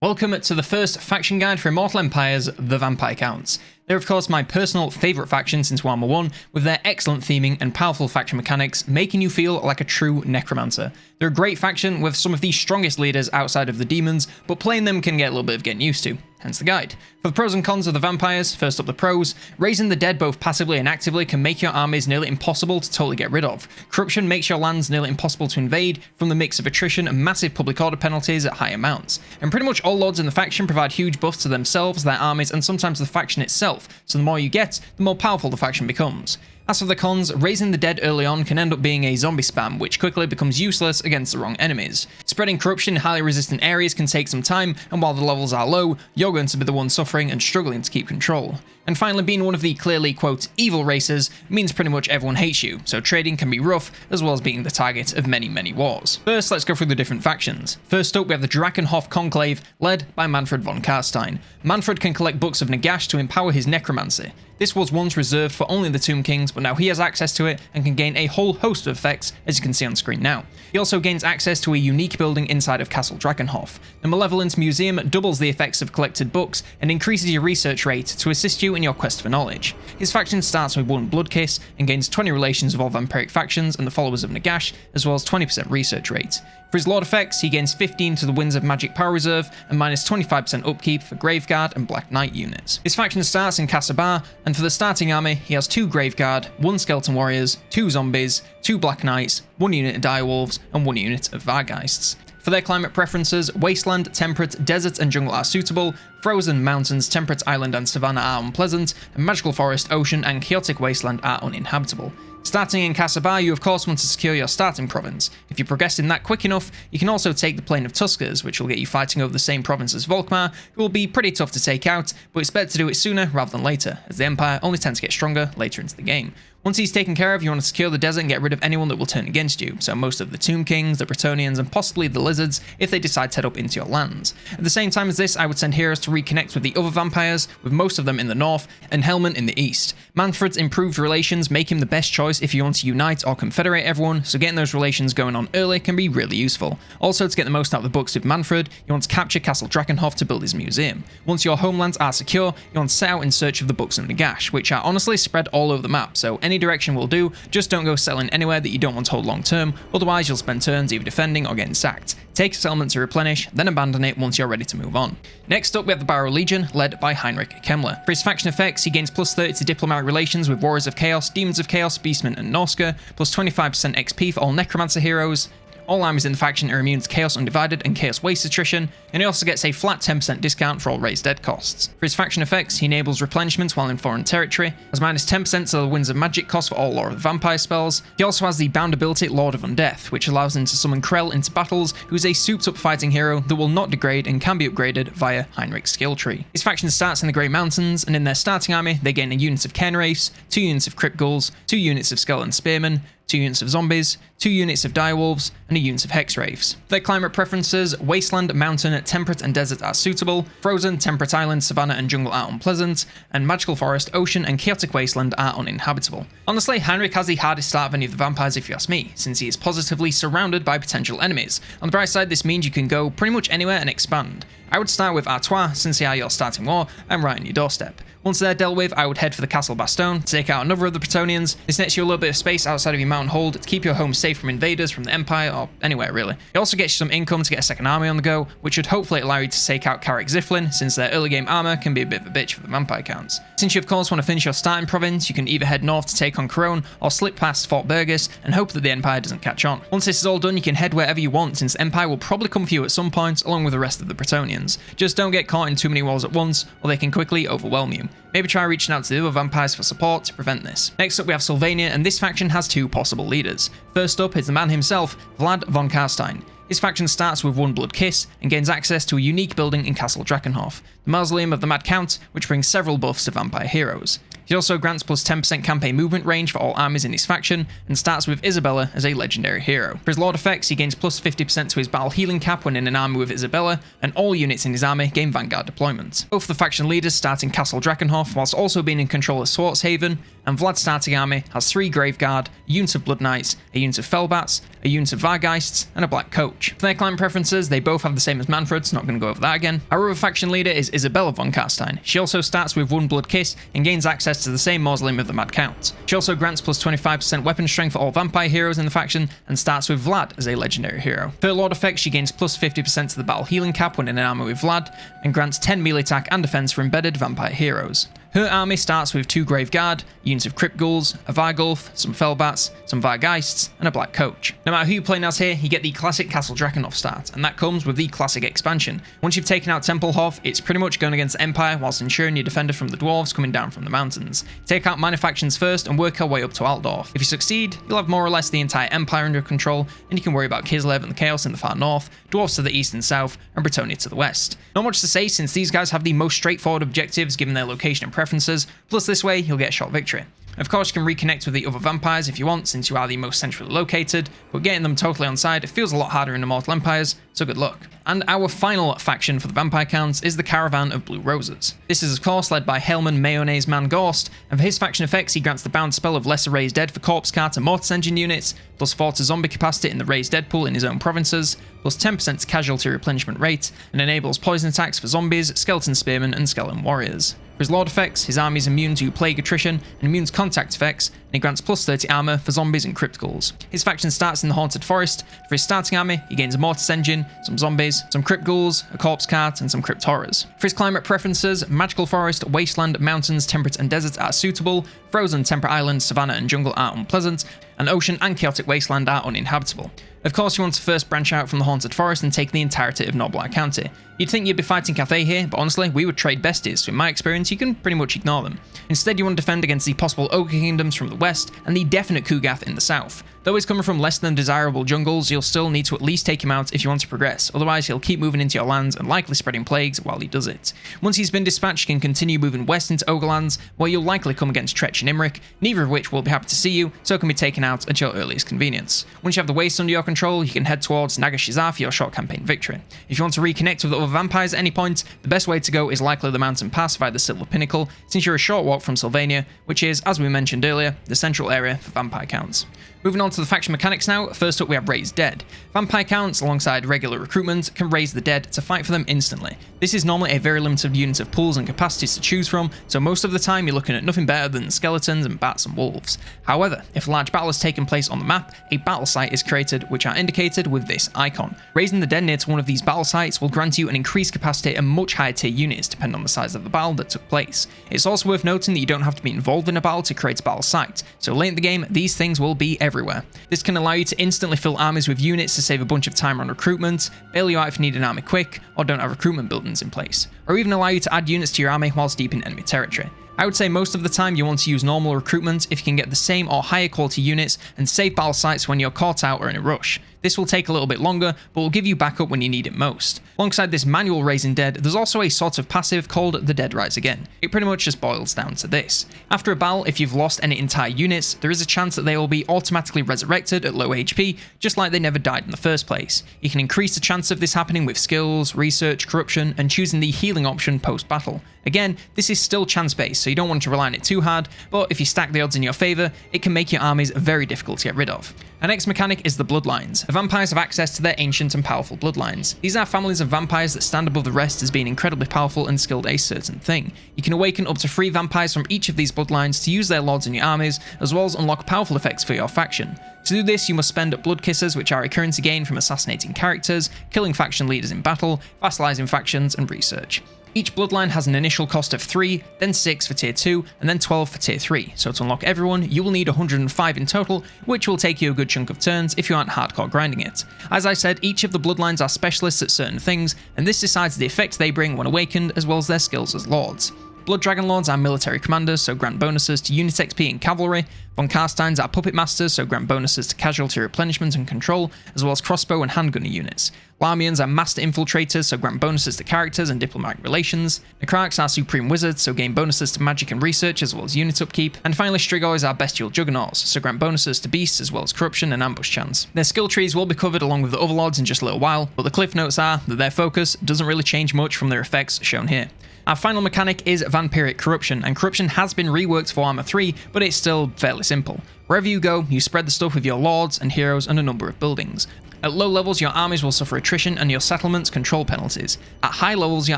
Welcome to the first faction guide for Immortal Empire's The Vampire Counts. They're of course my personal favourite faction since Warhammer 1, with their excellent theming and powerful faction mechanics making you feel like a true necromancer. They're a great faction with some of the strongest leaders outside of the demons, but playing them can get a little bit of getting used to, hence the guide. For the pros and cons of the vampires, first up the pros. Raising the dead both passively and actively can make your armies nearly impossible to totally get rid of. Corruption makes your lands nearly impossible to invade from the mix of attrition and massive public order penalties at high amounts. And pretty much all lords in the faction provide huge buffs to themselves, their armies, and sometimes the faction itself, so the more you get, the more powerful the faction becomes. As for the cons, raising the dead early on can end up being a zombie spam, which quickly becomes useless against the wrong enemies. Spreading corruption in highly resistant areas can take some time, and while the levels are low, you're going to be the one suffering and struggling to keep control. And finally, being one of the clearly, quote, evil races means pretty much everyone hates you, so trading can be rough, as well as being the target of many wars. First, let's go through the different factions. First up, we have the Drakenhof Conclave, led by Manfred von Karstein. Manfred can collect books of Nagash to empower his necromancy. This was once reserved for only the Tomb Kings, but now he has access to it and can gain a whole host of effects, as you can see on screen now. He also gains access to a unique building inside of Castle Drakenhof. The Malevolence Museum doubles the effects of collected books and increases your research rate to assist you in your quest for knowledge. His faction starts with 1 Blood Kiss and gains 20 relations with all Vampiric factions and the followers of Nagash, as well as 20% research rate. For his Lord effects, he gains 15 to the Winds of Magic Power Reserve and minus 25% upkeep for Graveguard and Black Knight units. His faction starts in Caravan, and for the starting army, he has 2 Graveguard, 1 Skeleton Warriors, 2 Zombies, 2 Black Knights, 1 unit of Direwolves, and 1 unit of Vargheists. For their climate preferences, Wasteland, Temperate, Desert and Jungle are suitable, Frozen, Mountains, Temperate Island and Savannah are unpleasant, and Magical Forest, Ocean and Chaotic Wasteland are uninhabitable. Starting in Caravan, you of course want to secure your starting province. If you progress in that quick enough, you can also take the Plain of Tuskers, which will get you fighting over the same province as Volkmar, who will be pretty tough to take out, but it's better to do it sooner rather than later, as the Empire only tends to get stronger later into the game. Once he's taken care of, you want to secure the desert and get rid of anyone that will turn against you, so most of the Tomb Kings, the Bretonnians, and possibly the Lizards if they decide to head up into your lands. At the same time as this, I would send heroes to reconnect with the other vampires, with most of them in the north, and Helman in the east. Manfred's improved relations make him the best choice if you want to unite or confederate everyone, so getting those relations going on early can be really useful. Also, to get the most out of the books with Manfred, you want to capture Castle Drakenhof to build his museum. Once your homelands are secure, you want to set out in search of the books of Nagash, which are honestly spread all over the map, so any direction will do, just don't go settling anywhere that you don't want to hold long term, otherwise you'll spend turns either defending or getting sacked. Take a settlement to replenish, then abandon it once you're ready to move on. Next up we have the Barrow Legion, led by Heinrich Kemmler. For his faction effects, he gains plus 30 to diplomatic relations with Warriors of Chaos, Demons of Chaos, Beastmen and Norska, plus 25% XP for all Necromancer heroes. All armies in the faction are immune to Chaos Undivided and Chaos Waste attrition, and he also gets a flat 10% discount for all raised dead costs. For his faction effects, he enables replenishments while in foreign territory, has minus 10% to the Winds of Magic cost for all Lord of the Vampire spells. He also has the bound ability Lord of Undeath, which allows him to summon Krell into battles, who is a souped up fighting hero that will not degrade and can be upgraded via Heinrich's skill tree. His faction starts in the Grey Mountains, and in their starting army, they gain a unit of Cairn Wraiths, 2 units of Crypt Ghouls, 2 units of Skeleton Spearmen, 2 units of Zombies, 2 units of Direwolves, and a unit of Hex Wraiths. Their climate preferences, Wasteland, Mountain, Temperate and Desert are suitable, Frozen, Temperate Island, Savannah and Jungle are unpleasant, and Magical Forest, Ocean and Chaotic Wasteland are uninhabitable. Honestly, Heinrich has the hardest start of any of the vampires if you ask me, since he is positively surrounded by potential enemies. On the bright side, this means you can go pretty much anywhere and expand. I would start with Artois, since they are your starting war, and right on your doorstep. Once they're dealt with, I would head for the Castle Bastion to take out another of the Bretonnians. This nets you a little bit of space outside of your mountain hold to keep your home safe from invaders from the Empire, or anywhere really. It also gets you some income to get a second army on the go, which should hopefully allow you to take out Carrick Ziflin, since their early game armor can be a bit of a bitch for the vampire counts. Since you of course want to finish your starting province, you can either head north to take on Cologne, or slip past Fort Burgess and hope that the Empire doesn't catch on. Once this is all done, you can head wherever you want, since the Empire will probably come for you at some point, along with the rest of the Bretonnians. Just don't get caught in too many wars at once, or they can quickly overwhelm you. Maybe try reaching out to the other vampires for support to prevent this. Next up we have Sylvania, and this faction has 2 possible leaders. First up is the man himself, Vlad von Karstein. His faction starts with 1 Blood Kiss and gains access to a unique building in Castle Drakenhof, the Mausoleum of the Mad Count, which brings several buffs to vampire heroes. He also grants plus 10% campaign movement range for all armies in his faction, and starts with Isabella as a legendary hero. For his Lord effects, he gains plus 50% to his battle healing cap when in an army with Isabella, and all units in his army gain Vanguard deployment. Both the faction leaders start in Castle Drakenhof, whilst also being in control of Swartzhaven, and Vlad's starting army has 3 Graveguard, a unit of Blood Knights, a unit of Fellbats, a unit of Vargheists, and a Black Coach. For their clan preferences, they both have the same as Manfred's, not going to go over that again. Our other faction leader is Isabella von Carstein. She also starts with 1 Blood Kiss and gains access to the same mausoleum of the Mad Count. She also grants plus 25% weapon strength for all vampire heroes in the faction, and starts with Vlad as a legendary hero. For Lord effect, she gains plus 50% to the battle healing cap when in an army with Vlad, and grants 10 melee attack and defense for embedded vampire heroes. Her army starts with 2 Graveguard, units of Crypt Ghouls, a Vargulf, some Fellbats, some Vargheists, and a Black Coach. No matter who you play as here, you get the classic Castle Drakenhof start, and that comes with the classic expansion. Once you've taken out Templehof, it's pretty much going against the Empire whilst ensuring you're defended from the dwarves coming down from the mountains. Take out minor factions first and work our way up to Altdorf. If you succeed, you'll have more or less the entire Empire under control, and you can worry about Kislev and the Chaos in the far north, dwarves to the east and south, and Bretonnia to the west. Not much to say since these guys have the most straightforward objectives given their location and preferences, plus this way you'll get a short victory. Of course, you can reconnect with the other vampires if you want, since you are the most centrally located, but getting them totally on side feels a lot harder in Immortal Empires, so good luck. And our final faction for the vampire counts is the Caravan of Blue Roses. This is of course led by Helman Mayonnaise Man Gorst, and for his faction effects he grants the bound spell of Lesser Raised Dead for Corpse Cart and Mortis Engine units, plus 4 to zombie capacity in the Raised Dead pool in his own provinces, plus 10% to casualty replenishment rate, and enables poison attacks for zombies, skeleton spearmen, and skeleton warriors. For his Lord effects, his army is immune to plague attrition and immune to contact effects, and he grants plus 30 armor for zombies and crypt ghouls. His faction starts in the Haunted Forest. For his starting army, he gains a Mortis Engine, some zombies, some crypt ghouls, a corpse cart, and some crypt horrors. For his climate preferences, magical forest, wasteland, mountains, temperate and desert are suitable, frozen, temperate islands, savanna and jungle are unpleasant, and ocean and chaotic wasteland are uninhabitable. Of course, you want to first branch out from the Haunted Forest and take the entirety of Norblack County. You'd think you'd be fighting Cathay here, but honestly, we would trade besties, so in my experience, you can pretty much ignore them. Instead, you want to defend against the possible Ogre Kingdoms from the west, and the definite Kugath in the south. Though he's coming from less than desirable jungles, you'll still need to at least take him out if you want to progress, otherwise he'll keep moving into your lands and likely spreading plagues while he does it. Once he's been dispatched, you can continue moving west into Ogrelands, where you'll likely come against Tretch and Imric, neither of which will be happy to see you, so can be taken out at your earliest convenience. Once you have the waste under your control, you can head towards Nagashizar for your short campaign victory. If you want to reconnect with other vampires at any point, the best way to go is likely the Mountain Pass via the Silver Pinnacle, since you're a short walk from Sylvania, which is, as we mentioned earlier, the central area for vampire counts. Moving on to the faction mechanics now, first up we have Raised Dead. Vampire counts, alongside regular recruitment, can raise the dead to fight for them instantly. This is normally a very limited unit of pools and capacities to choose from, so most of the time you're looking at nothing better than skeletons and bats and wolves. However, if a large battle has taken place on the map, a battle site is created, which are indicated with this icon. Raising the dead near to one of these battle sites will grant you an increased capacity and much higher tier units depending on the size of the battle that took place. It's also worth noting that you don't have to be involved in a battle to create a battle site, so late in the game these things will be everywhere. This can allow you to instantly fill armies with units to save a bunch of time on recruitment, bail you out if you need an army quick, or don't have recruitment buildings in place, or even allow you to add units to your army whilst deep in enemy territory. I would say most of the time you want to use normal recruitment if you can get the same or higher quality units and save battle sites when you're caught out or in a rush. This will take a little bit longer, but will give you backup when you need it most. Alongside this manual raising dead, there's also a sort of passive called the Dead Rise Again. It pretty much just boils down to this. After a battle, if you've lost any entire units, there is a chance that they will be automatically resurrected at low HP, just like they never died in the first place. You can increase the chance of this happening with skills, research, corruption, and choosing the healing option post-battle. Again, this is still chance-based, so you don't want to rely on it too hard, but if you stack the odds in your favour, it can make your armies very difficult to get rid of. Our next mechanic is the Bloodlines. Vampires have access to their ancient and powerful bloodlines. These are families of vampires that stand above the rest as being incredibly powerful and skilled at a certain thing. You can awaken up to 3 vampires from each of these bloodlines to use their lords in your armies, as well as unlock powerful effects for your faction. To do this, you must spend Blood Kisses, which are a currency gain from assassinating characters, killing faction leaders in battle, vassalizing factions, and research. Each bloodline has an initial cost of 3, then 6 for tier 2, and then 12 for tier 3, so to unlock everyone, you will need 105 in total, which will take you a good chunk of turns if you aren't hardcore grinding it. As I said, each of the bloodlines are specialists at certain things, and this decides the effect they bring when awakened, as well as their skills as lords. Blood Dragon Lords are military commanders, so grant bonuses to unit XP and cavalry. Von Carsteins are puppet masters, so grant bonuses to casualty replenishment and control, as well as crossbow and handgunner units. Lamians are master infiltrators, so grant bonuses to characters and diplomatic relations. Necrarchs are supreme wizards, so gain bonuses to magic and research, as well as unit upkeep. And finally, Strigoi are bestial juggernauts, so grant bonuses to beasts, as well as corruption and ambush chance. Their skill trees will be covered along with the other lords in just a little while, but the cliff notes are that their focus doesn't really change much from their effects shown here. Our final mechanic is Vampiric Corruption, and Corruption has been reworked for Armor 3, but it's still fairly simple. Wherever you go, you spread the stuff with your lords and heroes and a number of buildings. At low levels, your armies will suffer attrition and your settlements control penalties. At high levels, your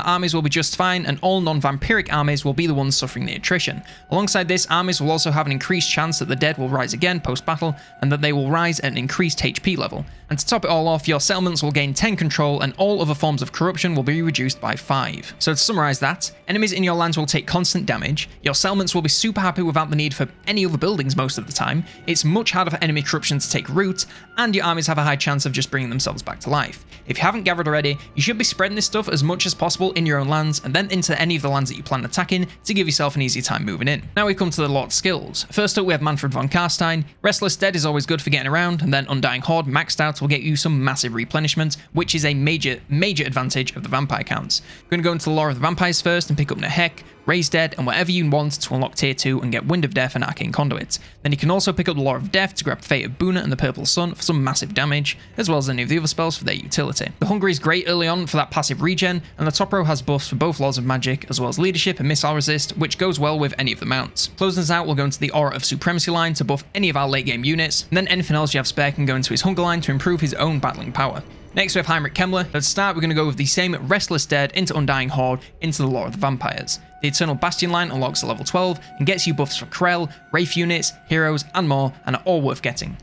armies will be just fine and all non-vampiric armies will be the ones suffering the attrition. Alongside this, armies will also have an increased chance that the dead will rise again post-battle and that they will rise at an increased HP level. And to top it all off, your settlements will gain 10 control and all other forms of corruption will be reduced by 5. So to summarise that, enemies in your lands will take constant damage, your settlements will be super happy without the need for any other buildings most of the time, it's much harder for enemy corruption to take root, and your armies have a high chance of just bringing themselves back to life. If you haven't gathered already, you should be spreading this stuff as much as possible in your own lands and then into any of the lands that you plan attacking to give yourself an easy time moving in. Now we come to the Lord skills. First up we have Manfred von Carstein. Restless Dead is always good for getting around, and then Undying Horde maxed out will get you some massive replenishment, which is a major advantage of the vampire counts. I'm going to go into the Lore of the Vampires first and pick up Nehek, Raise Dead, and whatever you want to unlock tier 2 and get Wind of Death and Arcane Conduit. Then you can also pick up the Lore of Death to grab Fate of Buna and the Purple Sun for some massive damage, as well as any of the other spells for their utility. The Hunger is great early on for that passive regen, and the top row has buffs for both Lords of Magic, as well as Leadership and Missile Resist, which goes well with any of the mounts. Closing us out, we'll go into the Aura of Supremacy line to buff any of our late game units, and then anything else you have spare can go into his Hunger line to improve his own battling power. Next we have Heinrich Kemmler. At the start we're going to go with the same Restless Dead into Undying Horde into the Lore of the Vampires. The Eternal Bastion line unlocks at level 12 and gets you buffs for Krell, Wraith units, heroes and more, and are all worth getting.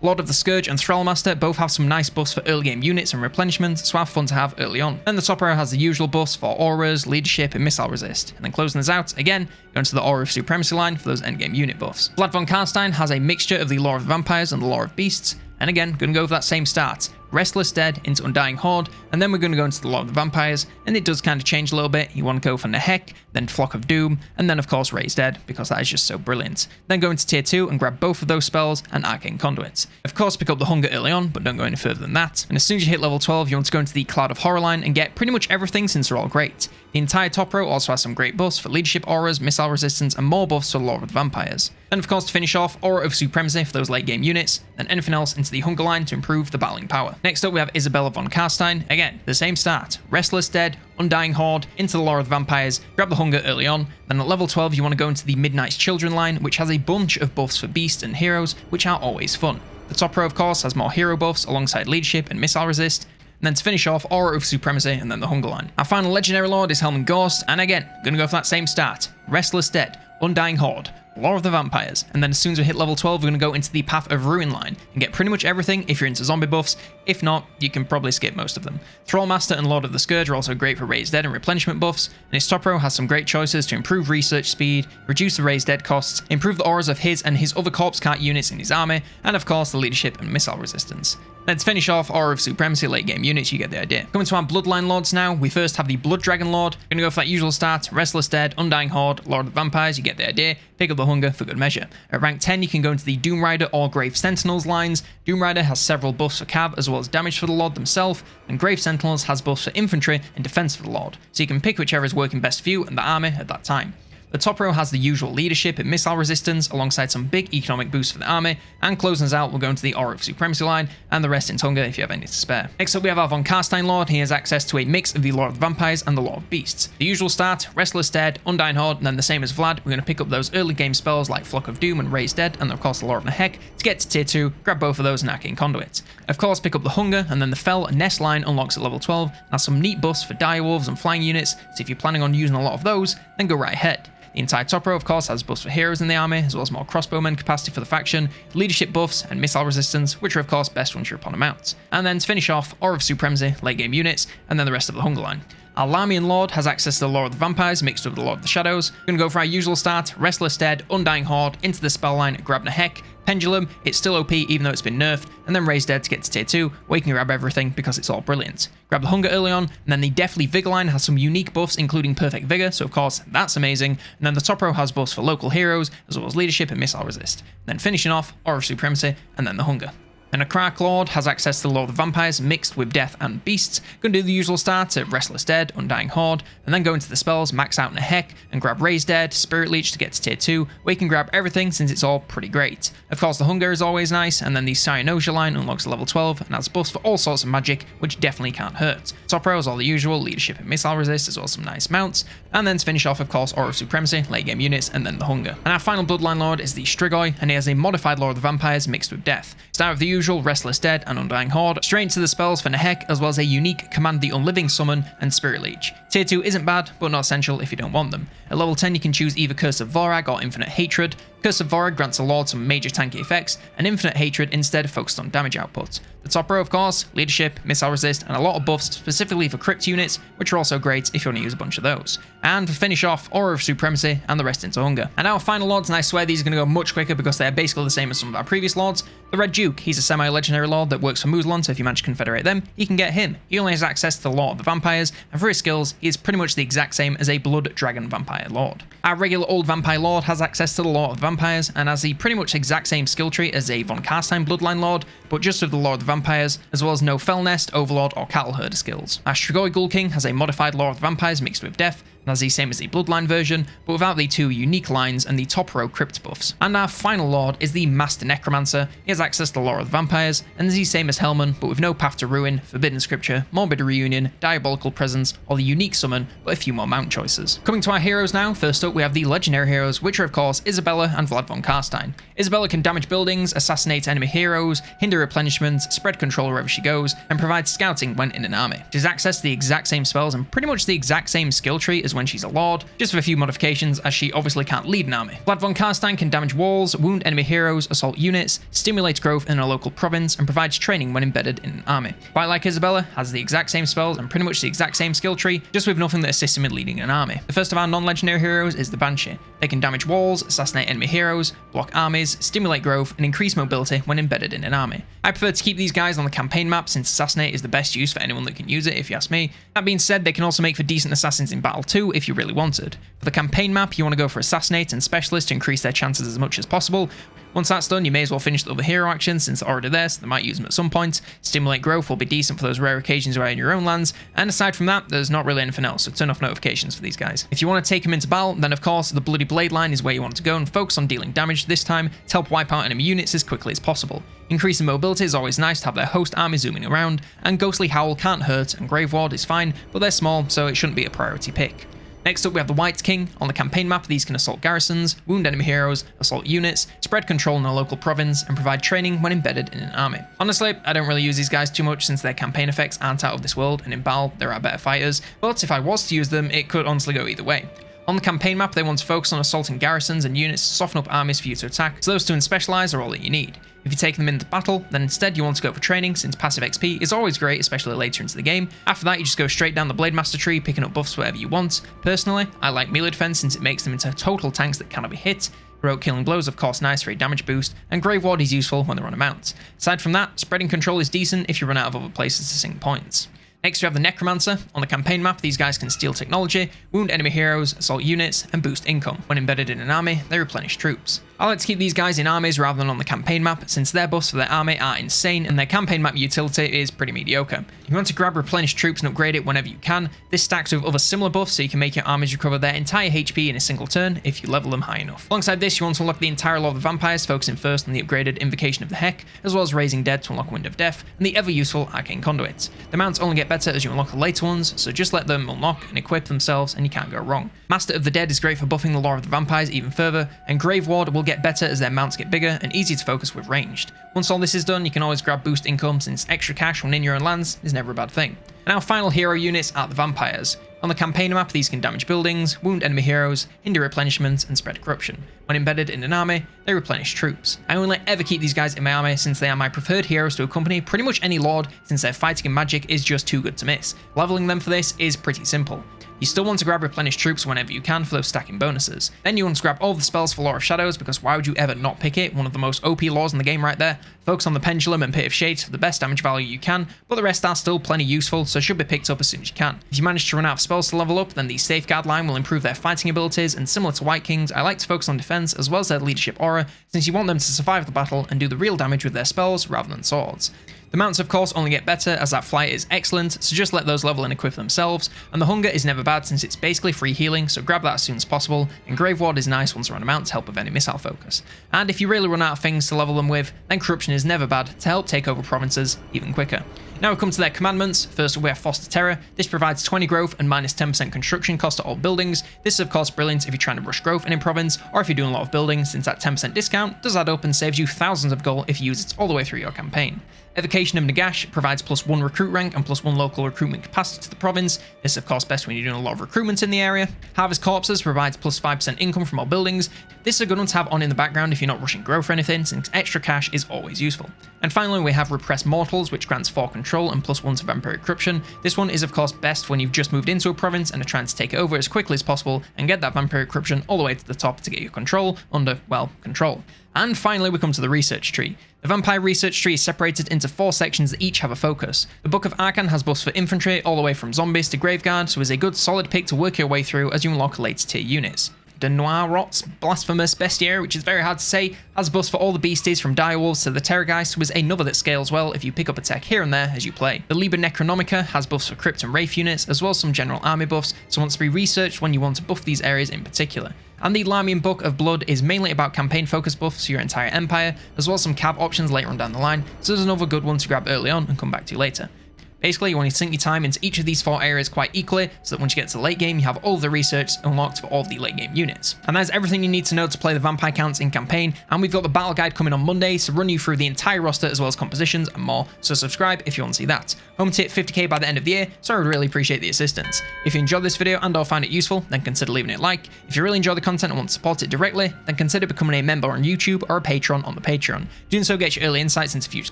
Lord of the Scourge and Thrallmaster both have some nice buffs for early game units and replenishment, so have fun to have early on. Then the top row has the usual buffs for Auras, Leadership and Missile Resist. And then closing us out, again, go into the Aura of Supremacy line for those endgame unit buffs. Vlad von Carstein has a mixture of the Lore of the Vampires and the Lore of Beasts, and again, going to go for that same start. Restless Dead into Undying Horde, and then we're going to go into the Lore of the Vampires, and it does kind of change a little bit. You want to go for Nehek, then Flock of Doom, and then of course Raise Dead, because that is just so brilliant. Then go into tier 2 and grab both of those spells and Arcane Conduits. Of course pick up the Hunger early on, but don't go any further than that. And as soon as you hit level 12, you want to go into the Cloud of Horror line and get pretty much everything since they're all great. The entire top row also has some great buffs for Leadership Auras, Missile Resistance, and more buffs for the Lore of the Vampires. Then of course to finish off, Aura of Supremacy for those late game units, then anything else into the Hunger line to improve the battling power. Next up we have Isabella von Carstein. Again, the same start. Restless Dead, Undying Horde, into the Lore of the Vampires, grab the Hunger early on, then at level 12 you want to go into the Midnight's Children line, which has a bunch of buffs for beasts and heroes, which are always fun. The top row of course has more hero buffs alongside Leadership and Missile Resist, and then to finish off, Aura of Supremacy and then the Hunger line. Our final legendary lord is Helm Ghost, and again, gonna go for that same start. Restless Dead, Undying Horde, Lore of the Vampires, and then as soon as we hit level 12 we're going to go into the Path of Ruin line and get pretty much everything if you're into zombie buffs. If not, you can probably skip most of them. Thrallmaster and Lord of the Scourge are also great for Raise Dead and replenishment buffs, and his top row has some great choices to improve research speed, reduce the Raise Dead costs, improve the auras of his and his other corpse cart units in his army, and of course the Leadership and Missile Resistance. Let's finish off Aura of Supremacy late game units, you get the idea. Coming to our Bloodline Lords now, we first have the Blood Dragon Lord. Gonna go for that usual start, Restless Dead, Undying Horde, Lord of the Vampires, you get the idea. Pick up the Hunger for good measure. At rank 10 you can go into the Doom Rider or Grave Sentinels lines. Doom Rider has several buffs for cav as well as damage for the Lord themselves, and Grave Sentinels has buffs for infantry and defense for the Lord, so you can pick whichever is working best for you and the army at that time. The top row has the usual Leadership and Missile Resistance alongside some big economic boosts for the army, and closing us out we'll go into the Aura of Supremacy line and the rest in Hunger if you have any to spare. Next up we have our Von Carstein Lord. He has access to a mix of the Lore of the Vampires and the Lore of Beasts. The usual start, Restless Dead, Undying Horde, and then the same as Vlad, we're going to pick up those early game spells like Flock of Doom and Raise Dead, and of course the Lore of Nehek to get to tier 2, grab both of those and Arcane Conduit. Of course pick up the Hunger, and then the Fell and Nest line unlocks at level 12, and has some neat buffs for direwolves and flying units, so if you're planning on using a lot of those, then go right ahead. The entire top row of course has buffs for heroes in the army, as well as more crossbowmen capacity for the faction, leadership buffs and missile resistance, which are of course best once you're upon a mount. And then to finish off, Aura of Supremacy, late game units, and then the rest of the Hunger line. Our Larmian Lord has access to the Lore of the Vampires mixed with the Lord of the Shadows. We're going to go for our usual start, Restless Dead, Undying Horde, into the spell line, grab Nehek, Pendulum, it's still OP even though it's been nerfed, and then Raise Dead to get to tier 2, where you can grab everything because it's all brilliant. Grab the Hunger early on, and then the Deathly Vigor line has some unique buffs including Perfect Vigor, so of course that's amazing, and then the top row has buffs for local heroes, as well as leadership and missile resist. And then finishing off, Aura of Supremacy, and then the Hunger. And a Crack Lord has access to the Lord of the Vampires mixed with Death and Beasts. Going to do the usual start at Restless Dead, Undying Horde, and then go into the spells, max out in a Heck, and grab Raised Dead, Spirit Leech to get to tier 2, where you can grab everything since it's all pretty great. Of course, the Hunger is always nice, and then the Cyanosia line unlocks a level 12 and has buffs for all sorts of magic, which definitely can't hurt. Top row is all the usual, leadership and missile resist, as well as some nice mounts, and then to finish off, of course, Aura of Supremacy, late game units, and then the Hunger. And our final Bloodline Lord is the Strigoi, and he has a modified Lord of the Vampires mixed with Death. Start with the usual Restless Dead and Undying Horde, straight into the spells for Nehek, as well as a unique Command the Unliving summon and Spirit Leech. Tier 2 isn't bad, but not essential if you don't want them. At level 10 you can choose either Curse of Vorag or Infinite Hatred. Curse of Vorag grants a Lord some major tanky effects, and Infinite Hatred instead focused on damage output. The top row, of course, leadership, missile resist, and a lot of buffs specifically for crypt units, which are also great if you want to use a bunch of those. And to finish off, Aura of Supremacy and the rest into Hunger. And our final lords, and I swear these are going to go much quicker because they are basically the same as some of our previous lords. The Red Duke, he's a semi-legendary lord that works for Muslon, so if you manage to confederate them, you can get him. He only has access to the Lord of the Vampires, and for his skills, he is pretty much the exact same as a Blood Dragon Vampire Lord. Our regular old Vampire Lord has access to the Lord of the Vampires, and has the pretty much exact same skill tree as a Von Karstein Bloodline Lord, but just with the Lord of the Vampires, as well as no Fellnest, Overlord, or Cattle Herder skills. Our Strigoi Ghoul King has a modified Lord of the Vampires mixed with Death, and has the same as the Bloodline version, but without the two unique lines and the top row crypt buffs. And our final lord is the Master Necromancer. He has access to the Lord of the Vampires, and is the same as Hellman, but with no Path to Ruin, Forbidden Scripture, Morbid Reunion, Diabolical Presence, or the unique summon, but a few more mount choices. Coming to our heroes now, first up we have the legendary heroes, which are of course Isabella and Vlad von Karstein. Isabella can damage buildings, assassinate enemy heroes, hinder replenishment, spread control wherever she goes, and provide scouting when in an army. She has access to the exact same spells and pretty much the exact same skill tree as when she's a lord, just with a few modifications as she obviously can't lead an army. Vlad von Karstein can damage walls, wound enemy heroes, assault units, stimulate growth in a local province, and provides training when embedded in an army. Quite like Isabella, has the exact same spells and pretty much the exact same skill tree, just with nothing that assists him in leading an army. The first of our non-legendary heroes is the Banshee. They can damage walls, assassinate enemy heroes, block armies, stimulate growth, and increase mobility when embedded in an army. I prefer to keep these guys on the campaign map since assassinate is the best use for anyone that can use it if you ask me. That being said, they can also make for decent assassins in battle too if you really wanted. For the campaign map, you want to go for assassinate and specialist to increase their chances as much as possible. Once that's done, you may as well finish the other hero actions since they're already there, so they might use them at some point. Stimulate growth will be decent for those rare occasions where you're in your own lands, and aside from that, there's not really anything else, so turn off notifications for these guys. If you want to take them into battle, then of course the Bloody Blade line is where you want to go and focus on dealing damage this time to help wipe out enemy units as quickly as possible. Increasing mobility is always nice to have their host army zooming around, and Ghostly Howl can't hurt, and Grave Ward is fine, but they're small, so it shouldn't be a priority pick. Next up we have the White King. On the campaign map, these can assault garrisons, wound enemy heroes, assault units, spread control in a local province, and provide training when embedded in an army. Honestly, I don't really use these guys too much since their campaign effects aren't out of this world, and in battle there are better fighters, but if I was to use them, it could honestly go either way. On the campaign map, they want to focus on assaulting garrisons and units to soften up armies for you to attack, so those two in specialize are all that you need. If you take them into battle, then instead you want to go for training since passive XP is always great, especially later into the game. After that, you just go straight down the Blade Master tree, picking up buffs wherever you want. Personally, I like melee defense since it makes them into total tanks that cannot be hit. Heroic Killing Blows of course nice for a damage boost, and Grave Ward is useful when they're on a mount. Aside from that, spreading control is decent if you run out of other places to sink points. Next we have the Necromancer. On the campaign map, these guys can steal technology, wound enemy heroes, assault units, and boost income. When embedded in an army, they replenish troops. I like to keep these guys in armies rather than on the campaign map, since their buffs for their army are insane and their campaign map utility is pretty mediocre. If you want to grab replenished troops and upgrade it whenever you can, this stacks with other similar buffs so you can make your armies recover their entire HP in a single turn if you level them high enough. Alongside this, you want to unlock the entire Lord of the Vampires, focusing first on the upgraded Invocation of the Heck, as well as Raising Dead to unlock Wind of Death, and the ever useful Arcane Conduit. The mounts only get better as you unlock the later ones, so just let them unlock and equip themselves and you can't go wrong. Master of the Dead is great for buffing the Lord of the Vampires even further, and Grave Ward will get better as their mounts get bigger and easier to focus with ranged. Once all this is done, you can always grab boost income since extra cash when in your own lands is never a bad thing. And our final hero units are the Vampires. On the campaign map, these can damage buildings, wound enemy heroes, hinder replenishment, and spread corruption. When embedded in an army, they replenish troops. I only ever keep these guys in my army since they are my preferred heroes to accompany pretty much any lord, since their fighting and magic is just too good to miss. Leveling them for this is pretty simple. You still want to grab replenished troops whenever you can for those stacking bonuses. Then you want to grab all the spells for Law of Shadows, because why would you ever not pick it? One of the most OP laws in the game right there. Focus on the Pendulum and Pit of Shades for the best damage value you can, but the rest are still plenty useful, so should be picked up as soon as you can. If you manage to run out of spells to level up, then the Safeguard line will improve their fighting abilities, and similar to White Kings, I like to focus on defense as well as their leadership aura, since you want them to survive the battle and do the real damage with their spells rather than swords. The mounts of course only get better as that flight is excellent, so just let those level and equip themselves, and the hunger is never bad since it's basically free healing, so grab that as soon as possible, and Grave Ward is nice once you're on a mount to help with any missile focus. And if you really run out of things to level them with, then Corruption is never bad to help take over provinces even quicker. Now we come to their commandments. First we have Foster Terror. This provides 20 growth and minus 10% construction cost to all buildings. This is of course brilliant if you're trying to rush growth in a province, or if you're doing a lot of building, since that 10% discount does add up and saves you thousands of gold if you use it all the way through your campaign. Evocation of Nagash provides +1 recruit rank and +1 local recruitment capacity to the province. This is of course best when you're doing a lot of recruitment in the area. Harvest Corpses provides +5% income from all buildings. This is a good one to have on in the background if you're not rushing growth or anything, since extra cash is always useful. And finally we have Repress Mortals, which grants 4 control and +1 to Vampiric Corruption. This one is of course best when you've just moved into a province and are trying to take it over as quickly as possible and get that Vampiric Corruption all the way to the top to get your control under, well, control. And finally we come to the research tree. The Vampire research tree is separated into 4 sections that each have a focus. The Book of Arcan has buffs for infantry all the way from zombies to Graveguard, so is a good solid pick to work your way through as you unlock later tier units. De Noirot's Blasphemous Bestiary, which is very hard to say, has buffs for all the beasties from Direwolves to the Terrorgeist, was another that scales well if you pick up a tech here and there as you play. The Liber Necronomica has buffs for Crypt and Wraith units, as well as some general army buffs, so wants to be researched when you want to buff these areas in particular. And the Larmian Book of Blood is mainly about campaign focus buffs for your entire empire, as well as some cav options later on down the line, so there's another good one to grab early on and come back to later. Basically, you want to sink your time into each of these 4 areas quite equally, so that once you get to the late game, you have all of the research unlocked for all of the late game units. And that's everything you need to know to play the vampire counts in campaign, and we've got the battle guide coming on Monday to run you through the entire roster as well as compositions and more, so subscribe if you want to see that. Home to hit 50k by the end of the year, so I would really appreciate the assistance. If you enjoyed this video and or found it useful, then consider leaving it a like. If you really enjoy the content and want to support it directly, then consider becoming a member on YouTube or a patron on the Patreon. Doing so gets you early insights into future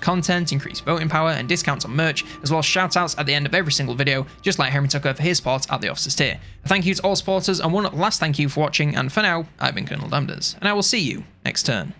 content, increased voting power, and discounts on merch, as well as shoutouts at the end of every single video, just like Henry Tucker for his support at the officers tier. A thank you to all supporters, and one last thank you for watching, and for now, I've been Colonel Damneders, and I will see you next turn.